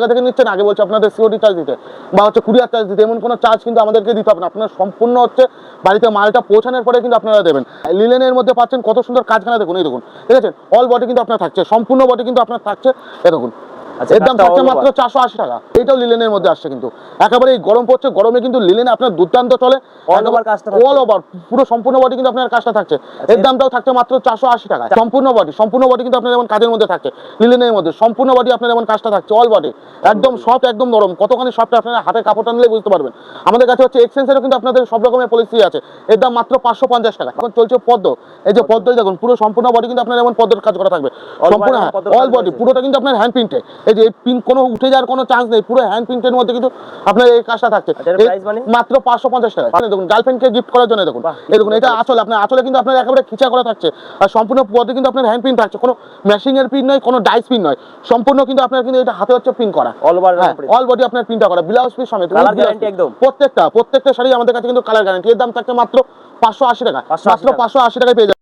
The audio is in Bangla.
থেকে নিচ্ছেন, আগে বলছে আপনাদের সিওডি চার্জ দিতে বা হচ্ছে কুরিয়ার চার্জ দিতে, এমন কোনো চার্জ কিন্তু আমাদেরকে দিতে হবে না। আপনারা সম্পূর্ণ হচ্ছে বাড়িতে মালটা পৌঁছানোর পরে কিন্তু আপনারা দেবেন। লিলেনের মধ্যে পাচ্ছেন কত সুন্দর কাজখানা, দেখুন এই দেখুন, ঠিক আছে, অল বডি কিন্তু আপনার থাকছে, সম্পূর্ণ বডি কিন্তু আপনার থাকছে, এ দেখুন। এর দাম থাকছে মাত্র 480 টাকা। এটাও লিলেনের মধ্যে আসছে, কিন্তু একেবারে এই গরম পড়ছে, গরমে কিন্তু লিলেন আপনার দুর্দান্ত চলে, অল ওভার পুরো সম্পূর্ণ বডি কিন্তু আপনার কাজটা থাকছে। এর দামটাও থাকছে মাত্র 480 টাকা। সম্পূর্ণ বডি কিন্তু আপনার যেমন কাজের মধ্যে থাকছে, লিলেনের মধ্যে সম্পূর্ণ বডি আপনার যেমন কাজটা থাকছে, অল বডি একদম সফট, একদম নরম। কতখানি সফট আপনারা হাতের কাপড়টা নিলে বুঝতে পারবেন। আমাদের কাছে হচ্ছে এক্সচেঞ্জেরও কিন্তু আপনাদের সব রকমের পলিসি আছে। এর দাম মাত্র 550 টাকা। এখন চলছে পদ্ম, এই যে পদ্ম দেখুন, পুরো সম্পূর্ণ বডি কিন্তু আপনার যেমন পদ্মের কাজ করা থাকবে, সম্পূর্ণ অল বডি পুরোটা কিন্তু আপনার হ্যান্ড প্রিন্টে। এই যে পিন কোনো উঠে যাওয়ার কোনো চান্স নেই, পুরো হ্যান্ড প্রিন্টের মধ্যে কিন্তু আপনার এই কাজটা থাকছে। মাত্র 550 টাকা। দেখুন গার্লফ্রেন্ডকে গিফট করার জন্য দেখুন, এই দেখুন এটা আঁচল, আপনার আঁচলে কিন্তু আপনার একেবারে খিচা করা থাকছে, আর সম্পূর্ণ পদে কিন্তু আপনার হ্যান্ড প্রিন্ট থাকছে, কোনো মেশিং এর প্রিন্ট নয়, কোনো ডাইস প্রিন্ট নয়, সম্পূর্ণ কিন্তু আপনার কিন্তু এটা হাতে হচ্ছে প্রিন্ট করা, অল বডি আপনার প্রিন্টটা করা, ব্লাউজ পিস সমেত প্রত্যেকটা শাড়ি আমাদের কাছে কিন্তু কালার গ্যারান্টি। এর দাম থাকছে মাত্র 580 টাকা, মাত্র 580 টাকায় পেয়ে যাবেন।